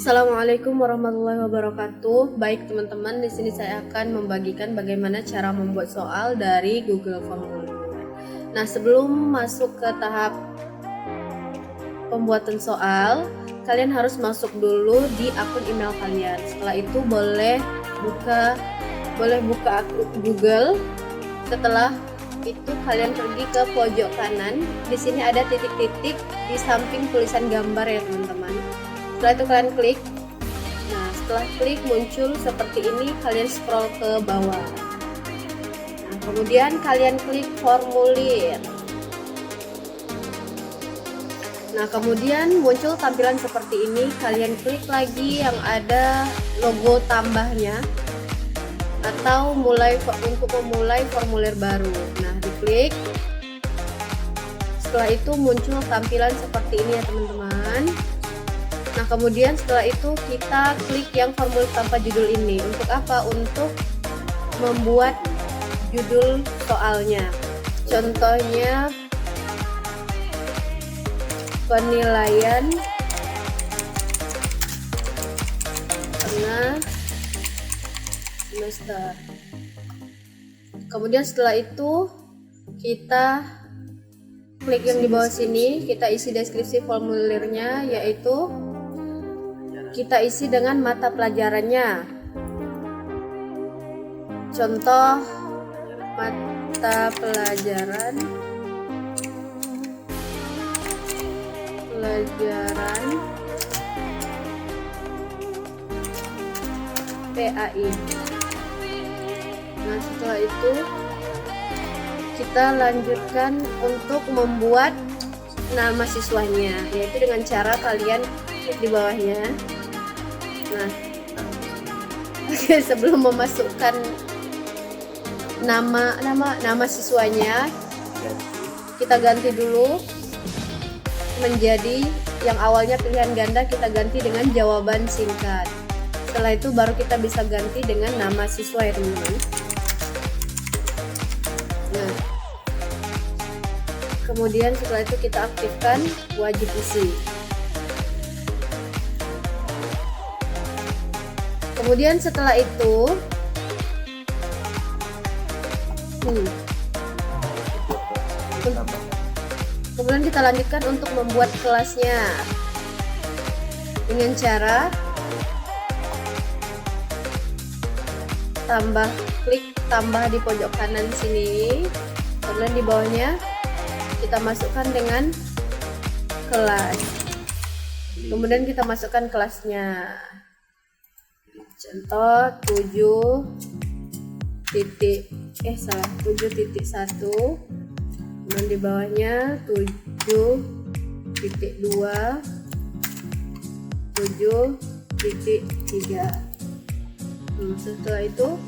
Assalamualaikum warahmatullahi wabarakatuh. Baik teman-teman, di sini saya akan membagikan bagaimana cara membuat soal dari Google Formulir. Nah, sebelum masuk ke tahap pembuatan soal, kalian harus masuk dulu di akun email kalian. Setelah itu boleh buka akun Google. Setelah itu kalian pergi ke pojok kanan. Di sini ada titik-titik di samping tulisan gambar ya teman-teman. Setelah itu kalian klik. Nah, setelah klik muncul seperti ini, kalian scroll ke bawah. Nah, kemudian kalian klik formulir. Nah, kemudian muncul tampilan seperti ini. Kalian klik lagi yang ada logo tambahnya atau untuk memulai formulir baru. Nah, diklik. Setelah itu muncul tampilan seperti ini ya teman-teman. Nah, kemudian setelah itu kita klik yang formulir tanpa judul ini. Untuk apa? Untuk membuat judul soalnya. Contohnya penilaian tengah semester. Kemudian setelah itu kita klik yang di bawah sini, kita isi deskripsi formulirnya, yaitu kita isi dengan mata pelajarannya. Contoh mata pelajaran PAI. Nah, setelah itu kita lanjutkan untuk membuat nama siswanya, yaitu dengan cara kalian klik di bawahnya. Nah, sebelum memasukkan nama siswanya, kita ganti dulu menjadi yang awalnya pilihan ganda, kita ganti dengan jawaban singkat. Setelah itu baru kita bisa ganti dengan nama siswa ya teman-teman. Nah, kemudian setelah itu kita aktifkan wajib isi. Kemudian setelah itu kemudian kita lanjutkan untuk membuat kelasnya dengan cara klik tambah di pojok kanan sini, kemudian di bawahnya kita masukkan dengan kelas, kemudian kita masukkan kelasnya. Contoh 7.1, kemudian di bawahnya 7.2, 7.3. Setelah itu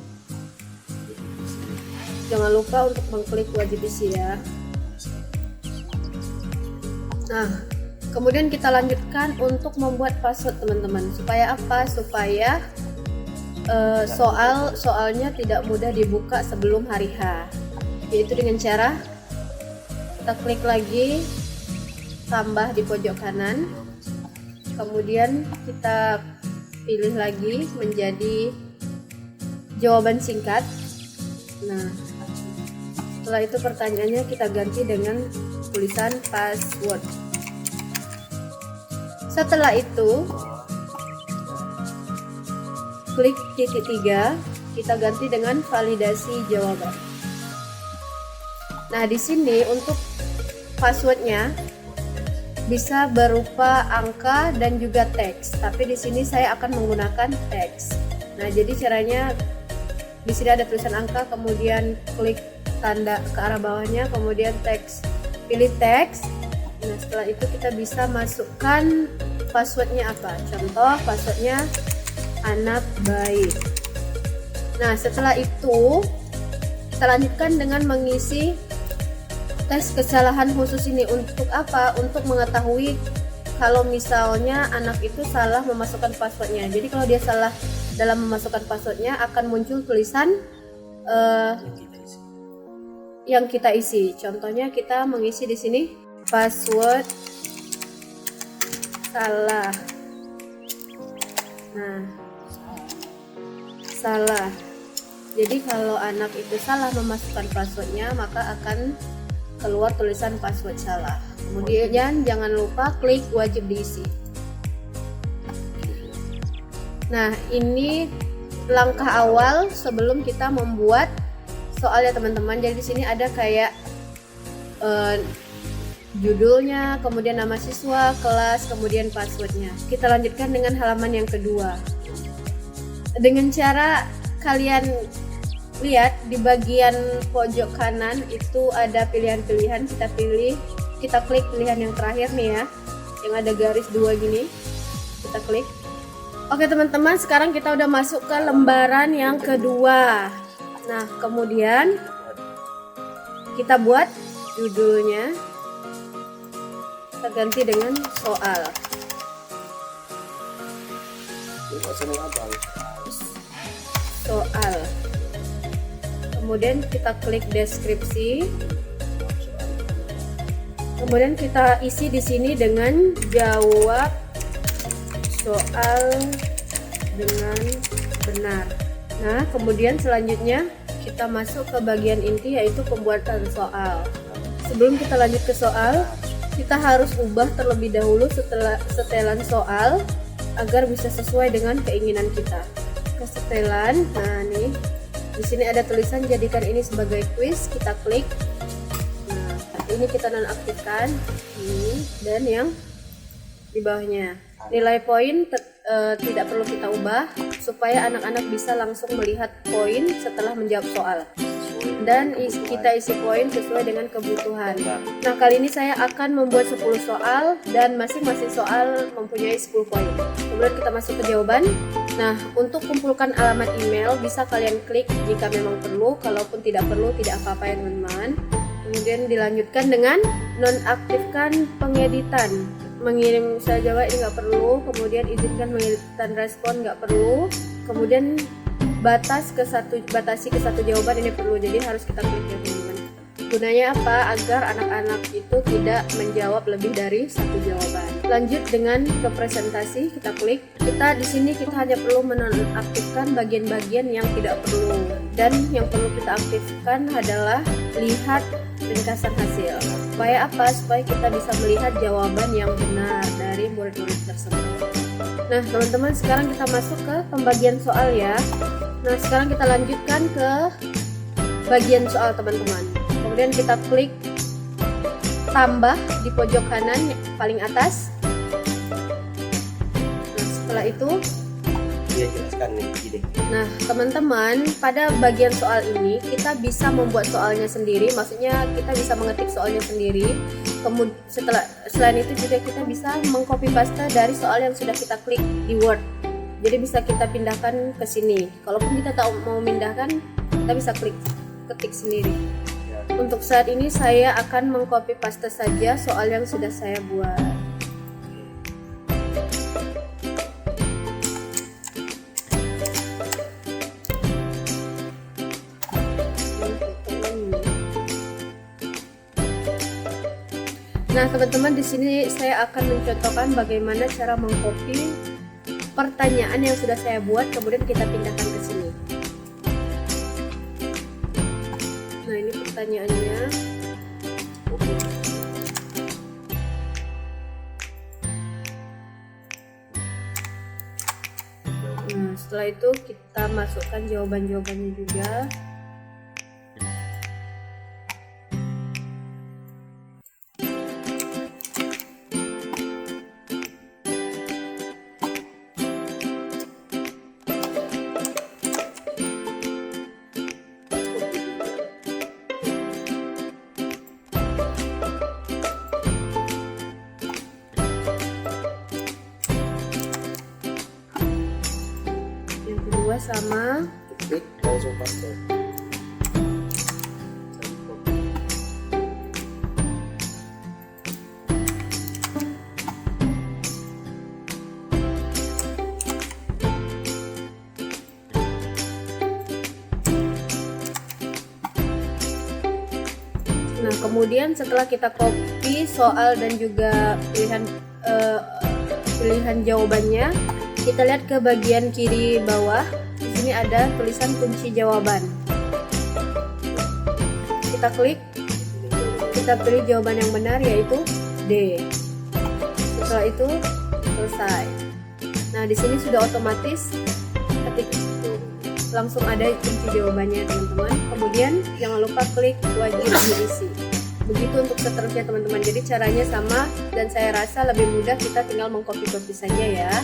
jangan lupa untuk mengklik wajib isi ya. Nah, kemudian kita lanjutkan untuk membuat password teman-teman. Supaya apa? Supaya soalnya tidak mudah dibuka sebelum hari H, yaitu dengan cara kita klik lagi tambah di pojok kanan, kemudian kita pilih lagi menjadi jawaban singkat. Nah, setelah itu pertanyaannya kita ganti dengan tulisan password. Setelah itu klik titik 3, kita ganti dengan validasi jawaban. Nah, di sini untuk passwordnya bisa berupa angka dan juga teks, tapi di sini saya akan menggunakan teks. Nah, jadi caranya di sini ada tulisan angka, kemudian klik tanda ke arah bawahnya, kemudian teks, pilih teks. Nah, setelah itu kita bisa masukkan passwordnya apa. Contoh passwordnya anak baik. Nah, setelah itu kita lanjutkan dengan mengisi tes kesalahan khusus ini. Untuk apa? Untuk mengetahui kalau misalnya anak itu salah memasukkan passwordnya. Jadi kalau dia salah dalam memasukkan passwordnya, akan muncul tulisan yang kita isi. Contohnya kita mengisi di sini password salah. Nah, salah. Jadi kalau anak itu salah memasukkan passwordnya, maka akan keluar tulisan password salah. Kemudian jangan lupa klik wajib diisi. Nah, ini langkah awal sebelum kita membuat soal ya teman-teman. Jadi di sini ada kayak judulnya, kemudian nama siswa, kelas, kemudian passwordnya. Kita lanjutkan dengan halaman yang kedua. Dengan cara kalian lihat di bagian pojok kanan itu ada pilihan-pilihan, kita klik pilihan yang terakhir nih ya, yang ada garis 2 gini, kita klik. Oke teman-teman, sekarang kita udah masuk ke lembaran yang kedua. Nah, kemudian kita buat judulnya, kita ganti dengan soal. Soal. Kemudian kita klik deskripsi. Kemudian kita isi di sini dengan jawab soal dengan benar. Nah, kemudian selanjutnya kita masuk ke bagian inti, yaitu pembuatan soal. Sebelum kita lanjut ke soal, kita harus ubah terlebih dahulu setelan soal agar bisa sesuai dengan keinginan kita. Kesetelan, nah nih di sini ada tulisan jadikan ini sebagai quiz, kita klik. Nah, ini kita nonaktifkan ini, dan yang di bawahnya nilai poin tidak perlu kita ubah supaya anak-anak bisa langsung melihat poin setelah menjawab soal, dan kita isi poin sesuai dengan kebutuhan. Nah, kali ini saya akan membuat 10 soal dan masing-masing soal mempunyai 10 poin. Kemudian kita masuk ke jawaban. Nah, untuk kumpulkan alamat email bisa kalian klik jika memang perlu, kalaupun tidak perlu tidak apa-apa ya teman-teman. Kemudian dilanjutkan dengan nonaktifkan pengeditan. Mengirim sel jawab ini nggak perlu, kemudian izinkan mengeditan respon nggak perlu, kemudian batasi ke satu jawaban ini perlu, jadi harus kita klik ya teman-teman. Gunanya apa? Agar anak-anak itu tidak menjawab lebih dari satu jawaban. Lanjut dengan ke presentasi, kita klik. Kita di sini kita hanya perlu menonaktifkan bagian-bagian yang tidak perlu, dan yang perlu kita aktifkan adalah lihat ringkasan hasil. Supaya apa? Supaya kita bisa melihat jawaban yang benar dari murid-murid tersebut. Nah teman-teman, sekarang kita masuk ke pembagian soal ya. Nah sekarang kita lanjutkan ke bagian soal teman-teman. Kemudian kita klik tambah di pojok kanan paling atas. Nah setelah itu dia jelaskan nih ide. Nah teman-teman, pada bagian soal ini kita bisa membuat soalnya sendiri, maksudnya kita bisa mengetik soalnya sendiri. Kemudian selain itu juga kita bisa mengcopy paste dari soal yang sudah kita klik di Word. Jadi bisa kita pindahkan ke sini. Kalaupun kita tak mau pindahkan, kita bisa ketik sendiri. Untuk saat ini saya akan mengcopy paste saja soal yang sudah saya buat. Nah teman-teman, di sini saya akan mencontohkan bagaimana cara mengcopy pertanyaan yang sudah saya buat, kemudian kita pindahkan ke sini. Nah ini pertanyaannya. Nah setelah itu kita masukkan jawaban-jawabannya juga. Sama klik langsung paste. Nah kemudian setelah kita copy soal dan juga pilihan jawabannya, Kita lihat ke bagian kiri bawah. Di sini ada tulisan kunci jawaban. Kita klik. Kita pilih jawaban yang benar, yaitu D. Setelah itu selesai. Nah, di sini sudah otomatis ketik langsung ada kunci jawabannya, teman-teman. Kemudian jangan lupa klik wajib diisi. Begitu untuk seterusnya, teman-teman. Jadi caranya sama dan saya rasa lebih mudah, kita tinggal mengcopy saja ya.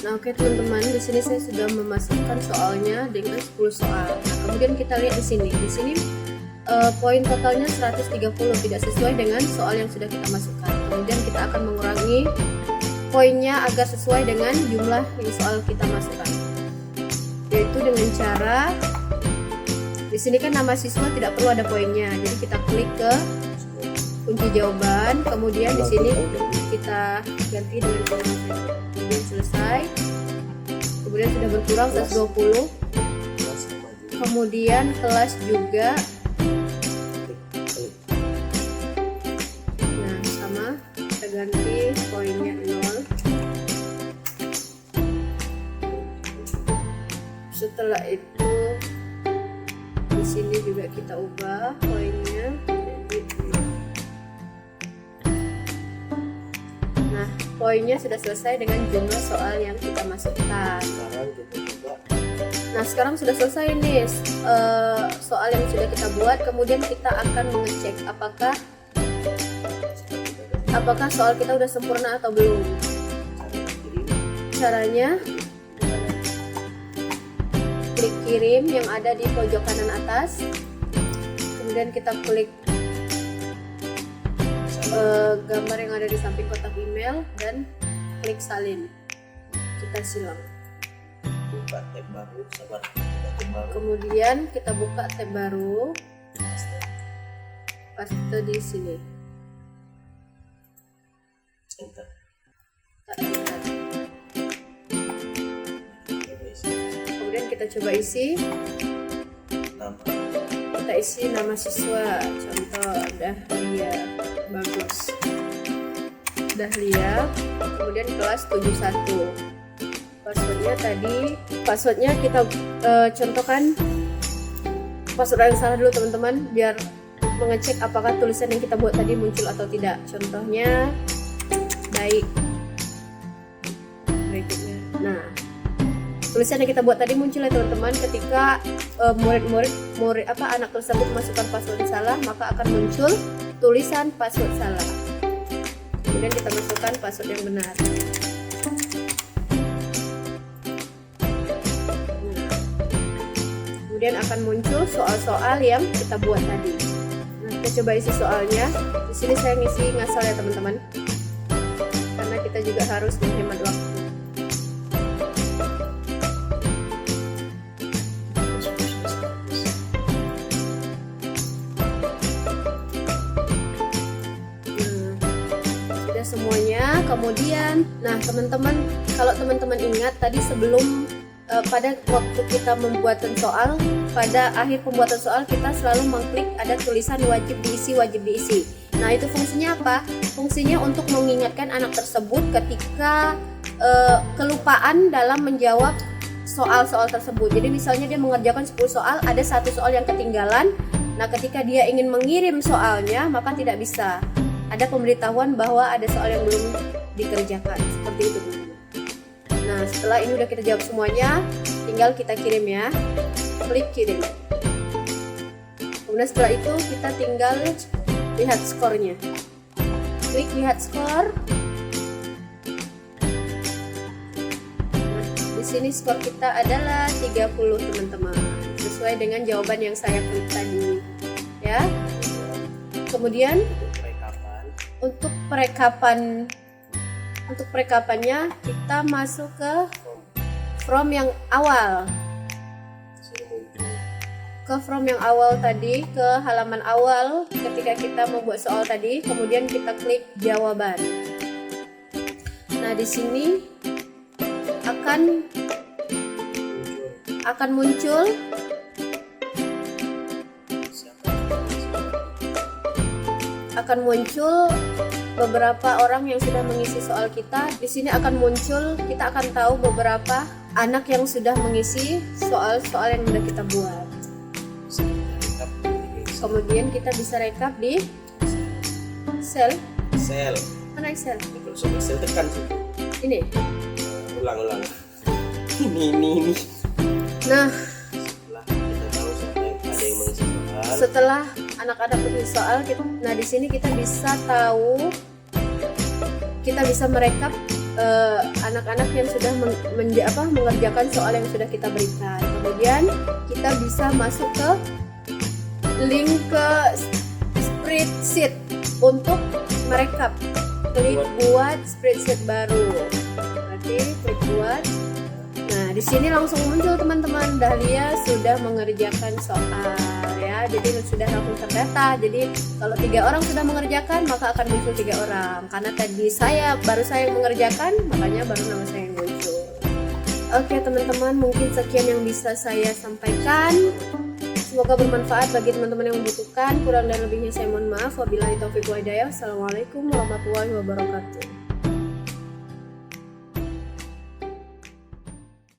Nah, oke teman-teman, di sini saya sudah memasukkan soalnya dengan 10 soal. Nah, kemudian kita lihat di sini. Di sini poin totalnya 130, tidak sesuai dengan soal yang sudah kita masukkan. Kemudian kita akan mengurangi poinnya agar sesuai dengan jumlah yang soal kita masukkan, yaitu dengan cara di sini kan nama siswa tidak perlu ada poinnya, jadi kita klik ke kunci jawaban, kemudian di sini kita ganti dengan kemudian selesai, kemudian sudah berkurang 120, kemudian kelas juga. Nah sama, kita ganti poinnya 0. Setelah itu di sini juga kita ubah poinnya jadi 0. Nah, poinnya sudah selesai dengan jumlah soal yang kita masukkan. Nah, sekarang sudah selesai nih soal yang sudah kita buat. Kemudian kita akan mengecek apakah soal kita udah sempurna atau belum. Caranya klik kirim yang ada di pojok kanan atas, kemudian kita klik gambar yang ada di samping kotak email dan klik salin. Kita silang. Buka tab baru, sabar. Buka tab baru. Kemudian kita buka tab baru, paste di sini. Enter. Kemudian kita coba isi. Nama. Kita isi nama siswa, contoh Dahlia, bagus. Dahlia, kemudian kelas 71. Passwordnya kita contohkan password yang salah dulu teman-teman, biar mengecek apakah tulisan yang kita buat tadi muncul atau tidak. Contohnya baik. Berikutnya. Nah, tulisan yang kita buat tadi muncul ya teman-teman. Ketika anak tersebut masukkan password yang salah, maka akan muncul tulisan password salah. Kemudian kita masukkan password yang benar. Kemudian akan muncul soal-soal yang kita buat tadi. Nah, kita coba isi soalnya. Di sini saya ngisi ngasal ya teman-teman, karena kita juga harus menghemat waktu. Sudah semuanya. Kemudian, nah teman-teman, kalau teman-teman ingat tadi sebelum pada waktu kita membuatkan soal, pada akhir pembuatan soal kita selalu mengklik ada tulisan wajib diisi. Nah, itu fungsinya apa? Fungsinya untuk mengingatkan anak tersebut ketika kelupaan dalam menjawab soal-soal tersebut. Jadi misalnya dia mengerjakan 10 soal, ada satu soal yang ketinggalan. Nah, ketika dia ingin mengirim soalnya, maka tidak bisa. Ada pemberitahuan bahwa ada soal yang belum dikerjakan. Seperti itu. Nah, setelah ini udah kita jawab semuanya, tinggal kita kirim ya. Klik kirim. Kemudian setelah itu kita tinggal lihat skornya. Klik lihat skor. Nah, di sini skor kita adalah 30 teman-teman, sesuai dengan jawaban yang saya klik tadi. Ya. Kemudian untuk perekapannya kita masuk ke from yang awal. Ke from yang awal tadi, ke halaman awal ketika kita membuat soal tadi, kemudian kita klik jawaban. Nah, di sini akan muncul beberapa orang yang sudah mengisi soal kita. Di sini akan muncul, kita akan tahu beberapa anak yang sudah mengisi soal-soal yang sudah kita buat. Kemudian kita bisa rekap di sel. Mana Excel? Excel tekan sih. Ini. Ulang. Ini. Nah, Setelah kita tahu ada yang mengisi soal. Setelah anak-anak mengisi soal, nah di sini kita bisa tahu, kita bisa merekap anak-anak yang sudah mengerjakan soal yang sudah kita berikan. Kemudian kita bisa masuk ke link ke spreadsheet untuk merekap klik buat spreadsheet baru. Oke, klik buat. Nah, di sini langsung muncul teman-teman, Dahlia sudah mengerjakan soal ya. Jadi sudah langsung terdata. Jadi kalau 3 orang sudah mengerjakan, maka akan muncul 3 orang. Karena tadi baru saya yang mengerjakan, makanya baru nama saya yang muncul. Oke teman-teman, mungkin sekian yang bisa saya sampaikan. Semoga bermanfaat bagi teman-teman yang membutuhkan. Kurang dan lebihnya saya mohon maaf. Wabillahi taufiq wa hidayah. Wassalamualaikum warahmatullahi wabarakatuh.